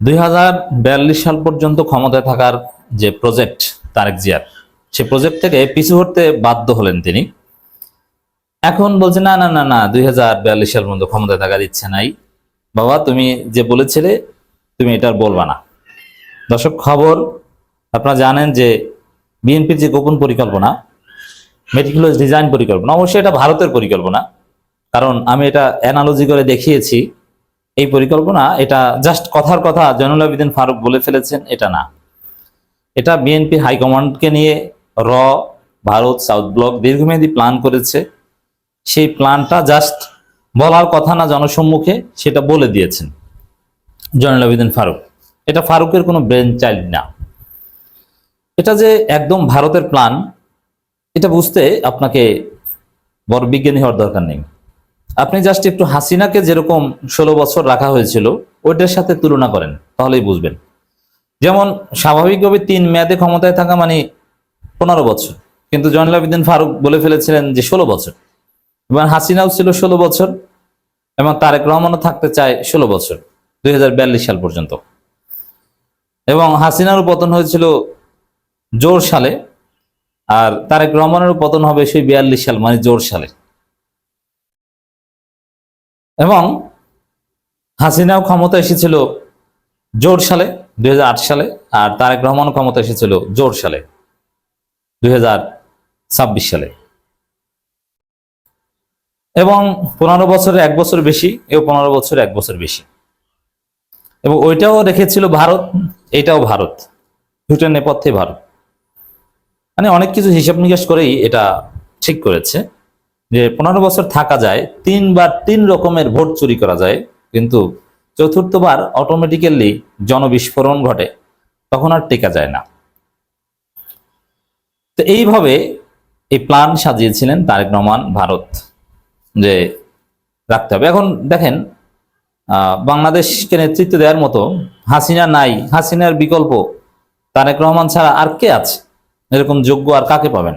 2042 সাল পর্যন্ত ক্ষমতায় থাকার যে প্রজেক্ট তারেক জিয়ার, সে প্রজেক্ট থেকে পিছু হটতে বাধ্য হলেন তিনি। এখন বলছে না না না না 2042 সাল পর্যন্ত ক্ষমতায় থাকার ইচ্ছা নাই। বাবা তুমি যে বলেছিলে তুমি এটা আর বলবা না। দর্শক, খবর আপনারা জানেন যে বিএনপির যে গোপন পরিকল্পনা, মেটিকুলাস ডিজাইন পরিকল্পনা, অবশ্যই এটা ভারতের পরিকল্পনা। কারণ আমি এটা অ্যানালজি করে দেখিয়েছি, এই পরিকল্পনা এটা জাস্ট কথার কথা জয়নুল আবেদিন ফারুক বলে ফেলেছেন এটা না। এটা বিএনপি হাইকমান্ডকে নিয়ে র ভারত সাউথ ব্লক দীর্ঘমেয়াদী প্ল্যান করেছে। সেই প্ল্যানটা জাস্ট বলার কথা না জনসম্মুখে, সেটা বলে দিয়েছেন জয়নুল আবেদিন ফারুক। এটা ফারুকের কোনো ব্রেন চাইল্ড না। এটা যে একদম ভারতের প্ল্যান, এটা বুঝতে আপনাকে বড় বিজ্ঞানী হওয়ার দরকার নেই। আপনি জাস্ট একটু হাসিনাকে যেরকম 16 বছর রাখা হয়েছিল ওইটার সাথে তুলনা করেন, তাহলেই বুঝবেন। যেমন স্বাভাবিকভাবে 3 মেয়াদে ক্ষমতায় থাকা মানে 15 বছর, কিন্তু জয়নুল আবেদিন ফারুক বলে ফেলেছিলেন যে 16 বছর। এবং হাসিনাও ছিল 16 বছর, এবং তারেক রহমানও থাকতে চায় 16 বছর 2042 সাল পর্যন্ত। এবং হাসিনারও পতন হয়েছিল জোর সালে, আর তারেক রহমানেরও পতন হবে সেই 42 সাল মানে জোর সালে। এবং হাসিনাও ক্ষমতা এসেছিল জোর সালে 2008 সালে, আর তারেক রহমানও ক্ষমতা এসেছিল জোর সালে 2026 সালে। এবং 15 বছরে 1 বছর বেশি, এও 15 বছরে 1 বছর বেশি। এবং ওইটাও রেখেছিল ভারত, এটাও ভারত, দুটোর নেপথ্যে ভারত। মানে অনেক কিছু হিসাব নিকাশ করেই এটা ঠিক করেছে যে 15 বছর থাকা যায়, 3 বার 3 রকমের ভোট চুরি করা যায়, কিন্তু চতুর্থবার অটোমেটিক্যালি জনবিস্ফোরণ ঘটে, তখন আর টেকা যায় না। তো এইভাবে এই প্ল্যান সাজিয়েছিলেন তারেক রহমান ভারত যে রাখতে হবে। এখন দেখেন, বাংলাদেশকে নেতৃত্ব দেওয়ার মতো হাসিনা নাই, হাসিনার বিকল্প তারেক রহমান ছাড়া আর কে আছে? এরকম যোগ্য আর কাকে পাবেন?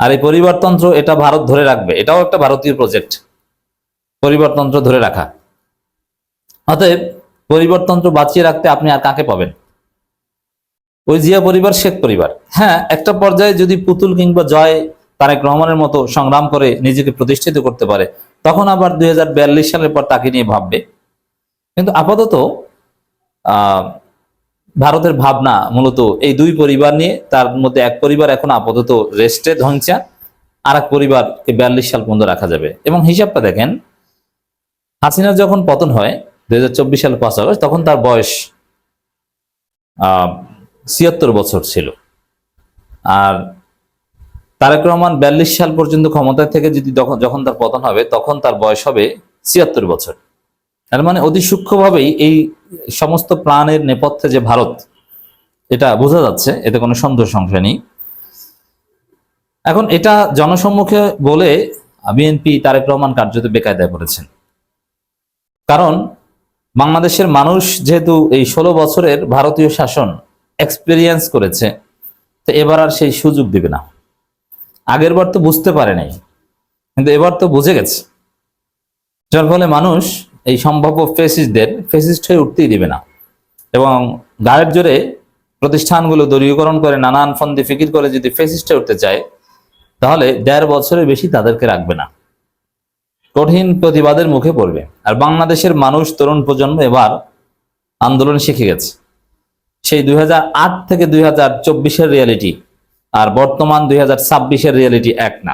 আর এই পরিবারতন্ত্র এটা ভারত ধরে রাখবে, এটাও একটা ভারতীয় প্রজেক্ট, পরিবারতন্ত্র ধরে রাখা। অতএব পরিবারতন্ত্র বাঁচিয়ে রাখতে আপনি আর কাকে পাবেন? ওই জিয়া পরিবার, শেখ পরিবার। হ্যাঁ, একটা পর্যায়ে যদি পুতুল কিংবা জয় তারেক রহমানের মতো সংগ্রাম করে নিজেকে প্রতিষ্ঠিত করতে পারে, তখন আবার 2042 সালের পর তাকে নিয়ে ভাববে। কিন্তু আপাতত ভারতের ভাবনা মূলত এই 2 পরিবার নিয়ে। তার মধ্যে এক পরিবার এখন আপাতত রেস্টে ধংসা, আর এক পরিবারকে 42 সাল পর্যন্ত রাখা যাবে। এবং হিসাবটা দেখেন, হাসিনার যখন পতন হয় 2024 সালের 5 আগস্ট, তখন তার বয়স 76 বছর ছিল। আর তারেক রহমান 42 সাল পর্যন্ত ক্ষমতায় থেকে যদি যখন তার পতন হবে, তখন তার বয়স হবে 76 বছর। তার মানে অতি সূক্ষ্মভাবেই এই সমস্ত প্ল্যানের নেপথ্যে যে ভারত, এটা বোঝা যাচ্ছে, এতে কোনো সন্দেহ সংশয় নেই। এখন এটা জনসম্মুখে বলে বিএনপি তারেক রহমান কার্যত বেকায়দায় পড়েছেন। কারণ বাংলাদেশের মানুষ যেহেতু এই 16 বছরের ভারতীয় শাসন এক্সপেরিয়েন্স করেছে, তো এবার আর সেই সুযোগ দিবে না। আগের বার তো বুঝতে পারে নাই, কিন্তু এবার তো বুঝে গেছে, যার ফলে মানুষ এই সম্ভাব্য ফেসিস্টদের ফেসিস্ট হয়ে উঠতেই দিবে না। এবং গায়ের জোরে প্রতিষ্ঠানগুলো দলীয়করণ করে নানান ফন্দি ফিকির করে যদি ফেসিস্ট হয়ে উঠতে চায়, তাহলে 1.5 বছরের বেশি তাদেরকে রাখবে না, কঠিন প্রতিবাদের মুখে পড়বে। আর বাংলাদেশের মানুষ, তরুণ প্রজন্ম এবার আন্দোলন শিখে গেছে। সেই 2008 থেকে 2024-এর রিয়ালিটি আর বর্তমান 2026-এর রিয়ালিটি এক না।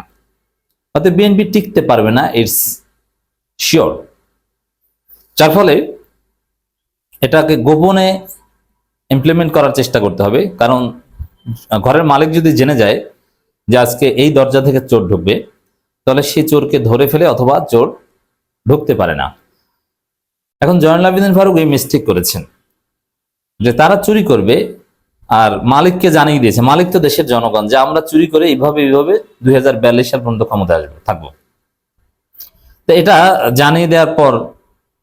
অতএব বিএনপি টিকতে পারবে না, ইটস শিওর। যার ফলে এটাকে গোপনে ইমপ্লিমেন্ট করার চেষ্টা করতে হবে। কারণ ঘরের মালিক যদি জেনে যায় যে আজকে এই দরজা থেকে চোর ঢুকবে, তাহলে সেই চোরকে ধরে ফেলে, অথবা চোর ঢুকতে পারে না। এখন জয়নুল আবেদিন ফারুক এই মিস্টেক করেছেন যে তারা চুরি করবে, আর মালিককে জানিয়ে দিয়েছে, মালিক তো দেশের জনগণ, যে আমরা চুরি করে এইভাবে 2042 সাল পর্যন্ত ক্ষমতায় থাকবো। তো এটা জানিয়ে দেওয়ার পর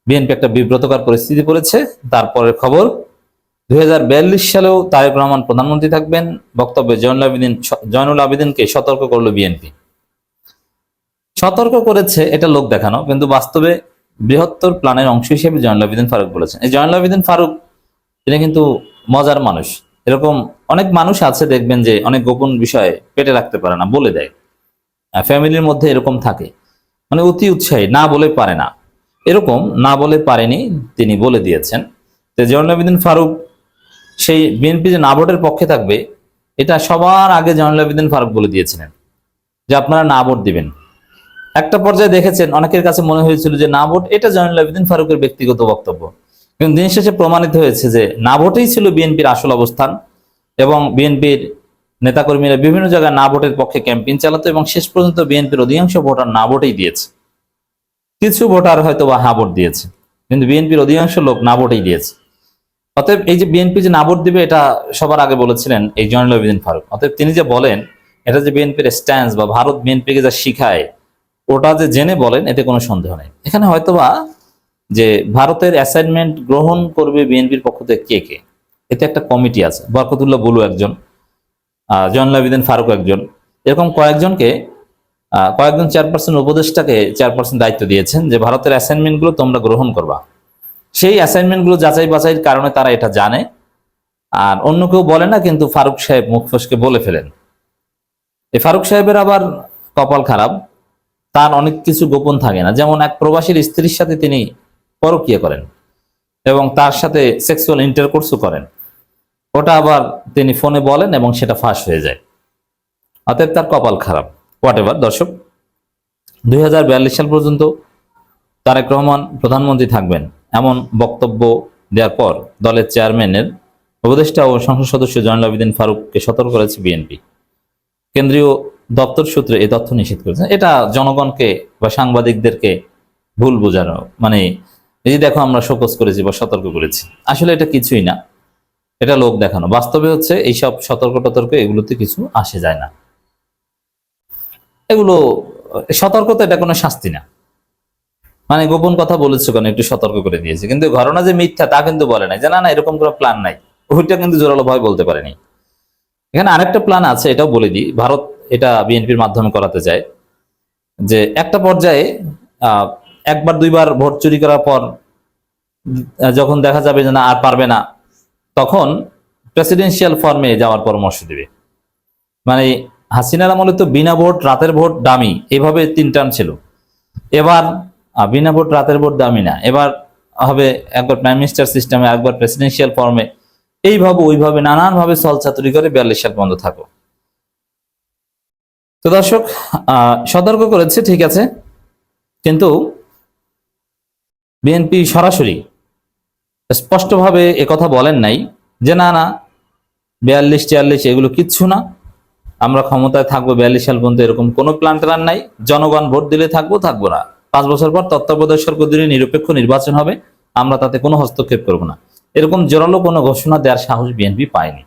বিএনপি একটা বিব্রতকর পরিস্থিতি পড়েছে। তারপরের খবর, 2042 সালেও তারেক রহমান প্রধানমন্ত্রী থাকবেন। বক্তব্যে জয়নুল আবেদিনকে সতর্ক করলো বিএনপি। সতর্ক করেছে এটা লোক দেখানো, কিন্তু বাস্তবে বৃহত্তর প্ল্যানের অংশ হিসেবে জয়নুল আবেদিন ফারুক বলেছেন। এই জয়নুল আবেদিন ফারুক তিনি কিন্তু মজার মানুষ। এরকম অনেক মানুষ আছে দেখবেন যে অনেক গোপন বিষয় পেটে রাখতে পারে না, বলে দেয়। ফ্যামিলির মধ্যে এরকম থাকে, মানে অতি উৎসাহী, না বলে পারে না। এরকম না বলে পারেনি, তিনি বলে দিয়েছেন। তো জয়নুল আবেদিন ফারুক সেই বিএনপি যে না ভোটের পক্ষে থাকবে, এটা সবার আগে জয়নুল আবেদিন ফারুক বলে দিয়েছিলেন যে আপনারা না ভোট দিবেন। একটা পর্যায়ে দেখেছেন অনেকের কাছে মনে হয়েছিল যে না ভোট এটা জয়নুল আবেদিন ফারুকের ব্যক্তিগত বক্তব্য, কিন্তু দিন শেষে প্রমাণিত হয়েছে যে না ভোটেই ছিল বিএনপির আসল অবস্থান, এবং বিএনপির নেতাকর্মীরা বিভিন্ন জায়গায় না ভোটের পক্ষে ক্যাম্পেইন চালাতো, এবং শেষ পর্যন্ত বিএনপির অধিকাংশ ভোটার না ভোটেই দিয়েছে। কিছু ভোটার হয়তো বা হা ভোট দিয়েছে, কিন্তু বিএনপির অধিকাংশ লোক না ভোটেই দিয়েছে। অতএব এই যে বিএনপি যে না ভোট দিবে, এটা সবার আগে বলেছিলেন এই জয়নুল আবেদিন ফারুক। অতএব তিনি যে বলেন এটা যে বিএনপির স্ট্যান্স বা ভারত বিএনপিকে যা শিখায়, ওটা যে জেনে বলেন, এতে কোনো সন্দেহ নেই। এখানে হয়তোবা যে ভারতের অ্যাসাইনমেন্ট গ্রহণ করবে বিএনপির পক্ষ থেকে কে কে, এতে একটা কমিটি আছে। বরকতুল্লাহ বুলু একজন, জয়নুল আবেদিন ফারুক একজন, এরকম কয়েকজন চেয়ারপারসন উপদেষ্টাকে চেয়ারপারসন দায়িত্ব দিয়েছেন যে ভারতের অ্যাসাইনমেন্টগুলো তোমরা গ্রহণ করবা। সেই অ্যাসাইনমেন্টগুলো যাচাই বাছাইয়ের কারণে তারা এটা জানে, আর অন্য কেউ বলে না, কিন্তু ফারুক সাহেব মুখ ফসকে বলে ফেলেন। এই ফারুক সাহেবের আবার কপাল খারাপ, তার অনেক কিছু গোপন থাকে না। যেমন এক প্রবাসীর স্ত্রীর সাথে তিনি পরকীয়া করেন এবং তার সাথে সেক্সুয়াল ইন্টারকোর্সও করেন, ওটা আবার তিনি ফোনে বলেন এবং সেটা ফাঁস হয়ে যায়। অতএব তার কপাল খারাপ। হোয়াটএভার। দর্শক, 2042 সাল পর্যন্ত তারেক রহমান প্রধানমন্ত্রী থাকবেন এমন বক্তব্য দেওয়ার পর দলের চেয়ারম্যানের উপদেষ্টা ও সংসদ সদস্য জয়নুল আবেদিন ফারুককে সতর্ক করেছে বিএনপি। কেন্দ্রীয় দপ্তর সূত্রে এই তথ্য নিশ্চিত করেছে। এটা জনগণকে বা সাংবাদিকদেরকে ভুল বোঝানো, মানে এই যে দেখো আমরা শোকজ করেছি বা সতর্ক করেছি, আসলে এটা কিছুই না, এটা লোক দেখানো। বাস্তবে হচ্ছে এইসব সতর্ক টতর্ক এগুলোতে কিছু আসে যায় না। এগুলো সতর্কতা, এটা কোনো শাস্তি না। মানে গোপন কথা বলেছে কেন, একটু সতর্ক করে দিয়েছে, কিন্তু ঘটনা যে মিথ্যা তা কিন্তু বলে নাই, যে না না এরকম কোনো প্ল্যান নাই, ওইটা কিন্তু জোরালো ভয় বলতে পারেনি। এখানে আরেকটা প্ল্যান আছে, এটাও বলে দিই। ভারত এটা বিএনপির মাধ্যমে করাতে চায় যে একটা পর্যায়ে একবার দুইবার ভোট চুরি করার পর যখন দেখা যাবে যে না আর পারবে না, তখন প্রেসিডেন্সিয়াল ফর্মে যাওয়ার পরামর্শ দিবে। মানে হাসিনার আমলে তো বিনা ভোট, রাতের ভোট, দামি, এভাবে 3 টার্ম ছিল। এবার বিনা ভোট, রাতের ভোট, দামি না, এবার হবে একবার প্রাইম মিনিস্টার সিস্টেমে, একবার প্রেসিডেন্সিয়াল ফর্মে, এইভাবে ওইভাবে নানানভাবে ছলচাতুরি করে 42 সাল পর্যন্ত থাকো। তো দর্শক, সতর্ক করেছে ঠিক আছে, কিন্তু বিএনপি সরাসরি স্পষ্টভাবে একথা বলেন নাই যে না না 42-43 এগুলো কিচ্ছু না, আমরা ক্ষমতায় থাকবো 42 সাল পর্যন্ত, এরকম কোনো প্ল্যান ট্যান নাই। জনগণ ভোট দিলে থাকবো, থাকবো না, 5 বছর পর তত্ত্বাবধায়ক সরকার দিলে নিরপেক্ষ নির্বাচন হবে, আমরা তাতে কোনো হস্তক্ষেপ করব না, এরকম জোরালো কোনো ঘোষণা দেওয়ার সাহস বিএনপি পায়নি।